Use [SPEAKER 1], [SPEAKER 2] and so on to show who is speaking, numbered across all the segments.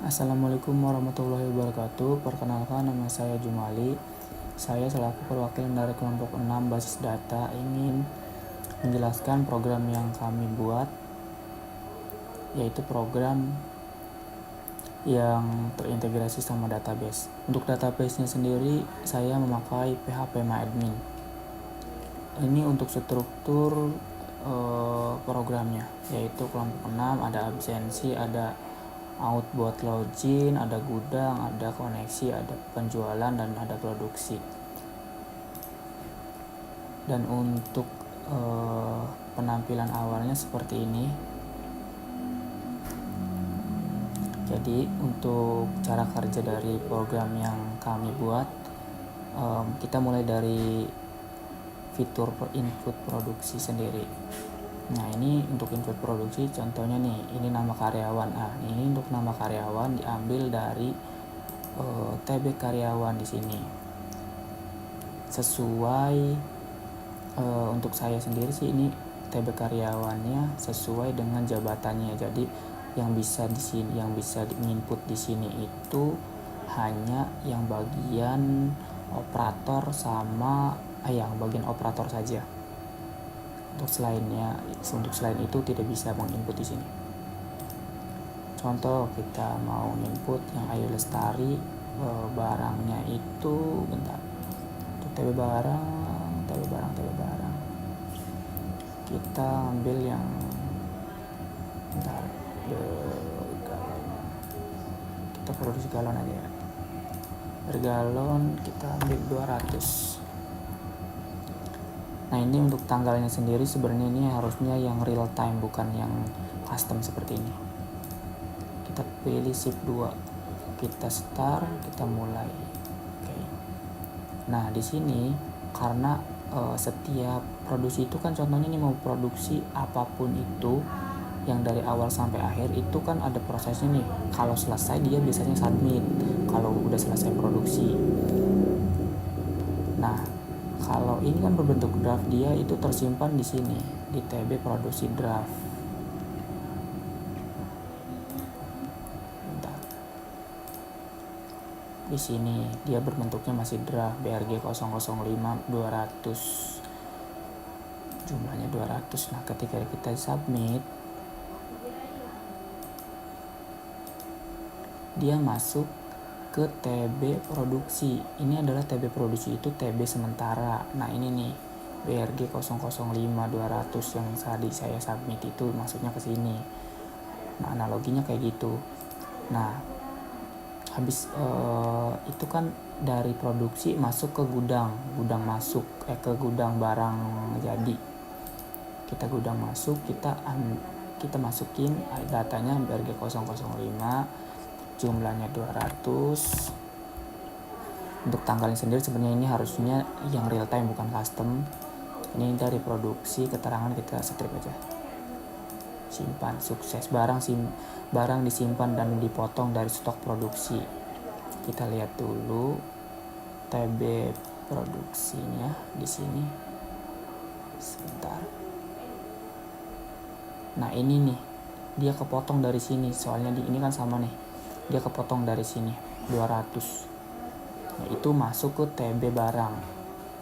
[SPEAKER 1] Assalamualaikum warahmatullahi wabarakatuh. Perkenalkan, nama saya Jumali. Saya selaku perwakilan dari kelompok 6 basis data ingin menjelaskan program yang kami buat, yaitu program yang terintegrasi sama database. Untuk database-nya sendiri saya memakai PHP-MyAdmin. Ini untuk struktur programnya, yaitu kelompok 6 ada absensi, ada outbound login, ada gudang, ada koneksi, ada penjualan, dan ada produksi. Dan untuk penampilan awalnya seperti ini. Jadi untuk cara kerja dari program yang kami buat, kita mulai dari fitur input produksi sendiri. Nah, ini untuk input produksi contohnya nih, ini nama karyawan. Ini untuk nama karyawan diambil dari TB karyawan di sini. Sesuai untuk saya sendiri sih ini TB karyawannya sesuai dengan jabatannya. Jadi yang bisa di sini, yang bisa input di sini itu hanya yang bagian operator sama yang bagian operator saja. Untuk selain itu tidak bisa menginput di sini. Contoh, kita mau input yang Ayu Lestari, barangnya itu bentar. Untuk TB barang. Kita ambil yang bentar. Kita produksi galon aja ya. Bergalon kita ambil 200. Nah, ini untuk tanggalnya sendiri sebenarnya ini harusnya yang real time, bukan yang custom seperti ini. Kita pilih shift 2, kita start, kita mulai. Oke. Nah, di sini karena setiap produksi itu kan contohnya ini mau produksi apapun itu yang dari awal sampai akhir itu kan ada prosesnya nih. Kalau selesai dia biasanya submit kalau udah selesai produksi. Nah, kalau ini kan berbentuk draft, dia itu tersimpan di sini di TB produksi draft. Bentar. Di sini dia berbentuknya masih draft BRG 005 200. Jumlahnya 200. Nah, ketika kita submit, dia masuk ke TB produksi. Ini adalah TB produksi, itu TB sementara. Nah, ini nih BRG 005 200 yang tadi saya submit itu masuknya ke sini. Nah, analoginya kayak gitu. Nah, habis itu kan dari produksi masuk ke gudang masuk ke gudang barang jadi. Kita gudang masuk, kita masukin datanya BRG 005, jumlahnya 200. Untuk tanggalnya sendiri sebenarnya ini harusnya yang real time, bukan custom. Ini dari produksi, keterangan kita strip aja. Simpan, sukses. Barang disimpan dan dipotong dari stok produksi. Kita lihat dulu TB produksinya di sini. Sebentar. Nah, ini nih, dia kepotong dari sini. Soalnya ini kan sama nih. Dia kepotong dari sini 200. Nah, itu masuk ke TB barang.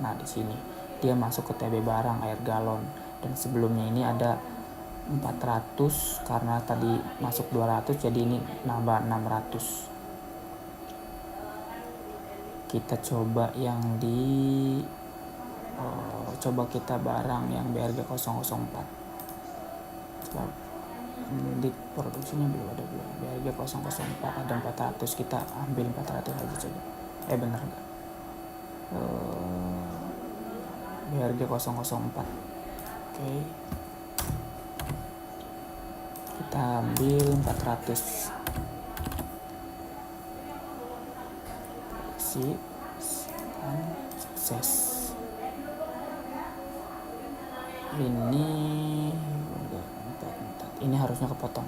[SPEAKER 1] Nah, di sini dia masuk ke TB barang air galon. Dan sebelumnya ini ada 400 karena tadi masuk 200, jadi ini nambah 600. Kita coba yang coba kita barang yang BRG 004. Di produksinya belum BRG 004 ada 400, kita ambil 400 aja coba. Bener enggak? BRG 004. Oke. Kita ambil 400. Sukses. Ini harusnya kepotong.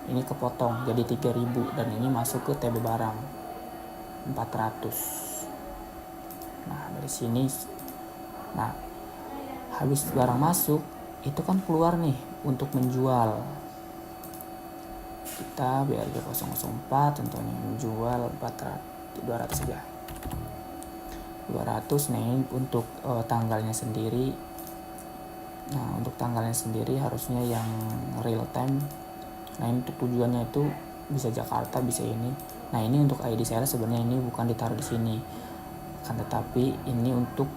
[SPEAKER 1] Ini kepotong jadi 3000 dan ini masuk ke TB barang 400. Nah, dari sini habis barang masuk itu kan keluar nih untuk menjual. kita BRG 004 contohnya menjual 200 saja. 200. Nah ini untuk tanggalnya sendiri. Nah untuk tanggalnya sendiri harusnya yang real time. Nah ini untuk tujuannya itu bisa Jakarta, bisa ini. Nah ini untuk ID sales sebenarnya ini bukan ditaruh di sini, kan tetapi ini untuk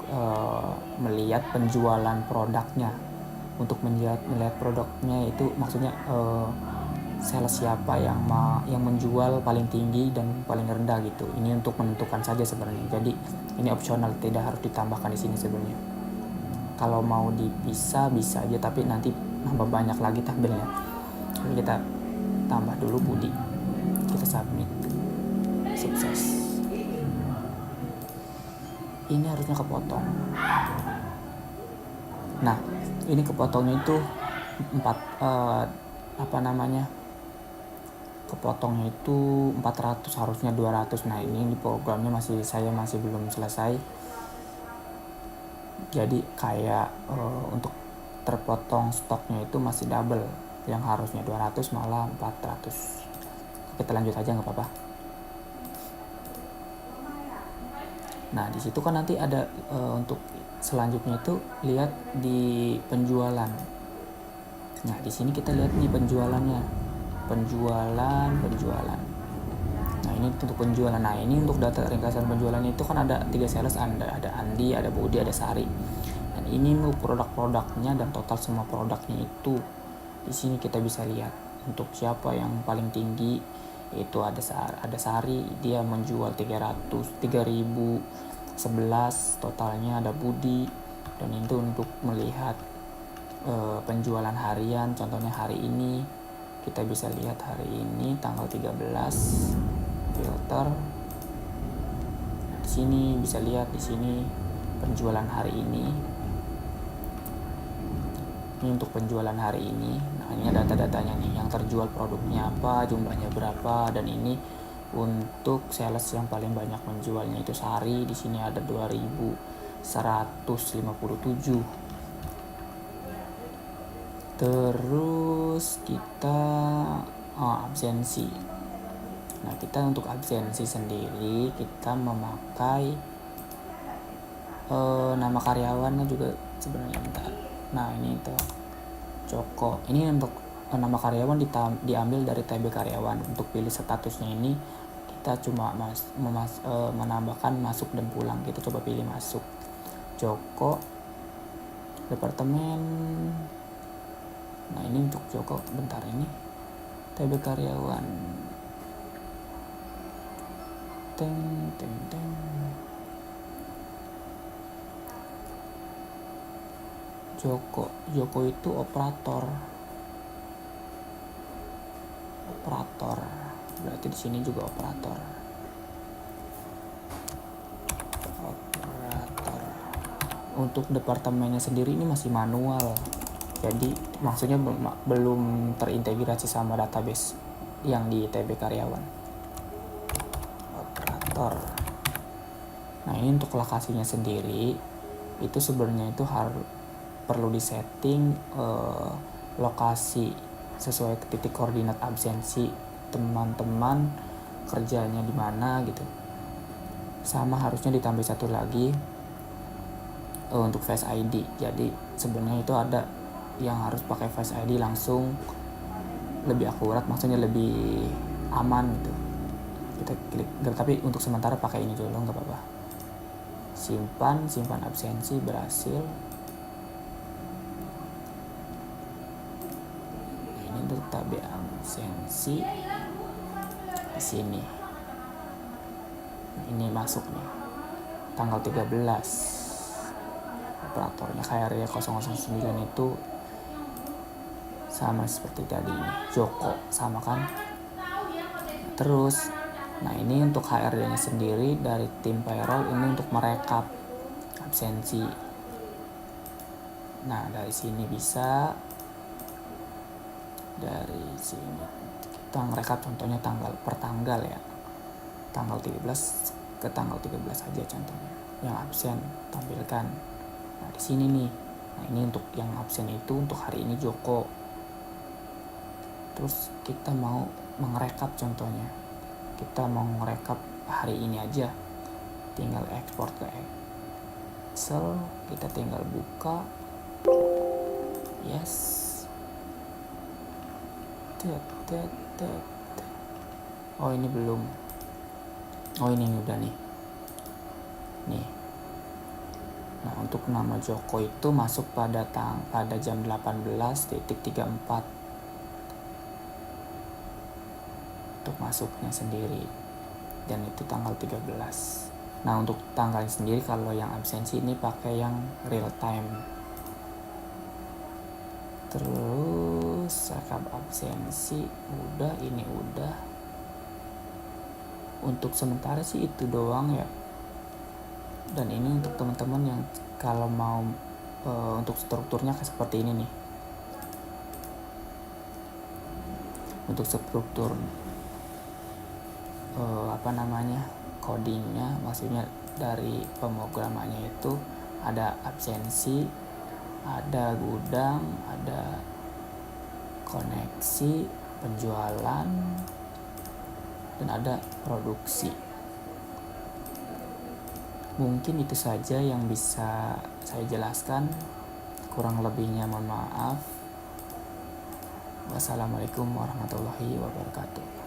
[SPEAKER 1] melihat penjualan produknya. Untuk melihat produknya itu maksudnya sales siapa yang menjual paling tinggi dan paling rendah gitu. Ini untuk menentukan saja sebenarnya. Jadi ini opsional, tidak harus ditambahkan di sini sebenarnya. Kalau mau dipisah bisa aja, tapi nanti nambah banyak lagi tabelnya. Jadi kita tambah dulu Budi. Kita submit. Sukses. Ini harusnya kepotong. Nah, ini kepotongnya itu 4 kepotongnya itu 400, harusnya 200. Nah ini di programnya saya masih belum selesai, jadi kayak untuk terpotong stoknya itu masih double, yang harusnya 200 malah 400. Kita lanjut aja nggak apa-apa. Nah di situ kan nanti ada untuk selanjutnya itu lihat di penjualan. Nah di sini kita lihat nih penjualannya. Penjualan. Nah ini untuk penjualan. Nah ini untuk data ringkasan penjualan itu kan ada 3 sales, ada Andi, ada Budi, ada Sari. Dan ini untuk produk-produknya dan total semua produknya itu di sini kita bisa lihat. Untuk siapa yang paling tinggi itu ada Sari, dia menjual 3.011 totalnya. Ada Budi, dan itu untuk melihat penjualan harian. Contohnya hari ini kita bisa lihat hari ini tanggal 13 filter. Nah, di sini bisa lihat di sini penjualan hari ini. Ini untuk penjualan hari ini. Nah, ini data-datanya nih, yang terjual produknya apa, jumlahnya berapa, dan ini untuk sales yang paling banyak menjualnya itu Sari. Di sini ada 2.157. Terus kita absensi. Nah kita untuk absensi sendiri kita memakai nama karyawannya juga sebenarnya, bentar. Nah ini tuh Joko. Ini untuk nama karyawan diambil dari TB karyawan. Untuk pilih statusnya ini kita cuma menambahkan masuk dan pulang. Kita coba pilih masuk. Joko, departemen. Nah ini untuk Joko, bentar, ini TB karyawan. Teng. Joko itu operator. Berarti di sini juga operator. Untuk departemennya sendiri ini masih manual. Jadi maksudnya belum terintegrasi sama database yang di TB karyawan. Operator. Nah ini untuk lokasinya sendiri itu sebenarnya itu perlu disetting lokasi sesuai titik koordinat absensi teman-teman kerjanya di mana gitu. Sama harusnya ditambah satu lagi untuk Face ID. Jadi sebenarnya itu ada yang harus pakai Face ID langsung, lebih akurat, maksudnya lebih aman gitu. Kita klik, tapi untuk sementara pakai ini dulu, nggak apa-apa. Simpan absensi, berhasil. Ini untuk tab absensi di sini. Ini masuk nih tanggal 13. Operatornya KRY 009 itu sama seperti tadi ini, Joko sama kan. Terus nah ini untuk HRD-nya sendiri dari tim payroll, ini untuk merekap absensi. Nah dari sini bisa, dari sini kita merekap contohnya per tanggal ya, tanggal 13 ke tanggal 13 aja contohnya yang absen tampilkan. Nah di sini nih, nah ini untuk yang absen itu untuk hari ini Joko. Terus kita mau merekap, contohnya kita mau merekap hari ini aja, tinggal ekspor ke Excel, kita tinggal buka, yes, oh ini belum, oh ini udah nih. Nah, untuk nama Joko itu masuk pada jam 18.34 untuk masuknya sendiri, dan itu tanggal 13. Nah, untuk tanggal sendiri kalau yang absensi ini pakai yang real time. Terus rekap absensi udah, ini udah. Untuk sementara sih itu doang ya. Dan ini untuk teman-teman yang kalau mau untuk strukturnya seperti ini nih. Untuk struktur codingnya, maksudnya dari pemrogramannya itu ada absensi, ada gudang, ada koneksi, penjualan, dan ada produksi. Mungkin itu saja yang bisa saya jelaskan, kurang lebihnya mohon maaf. Wassalamualaikum warahmatullahi wabarakatuh.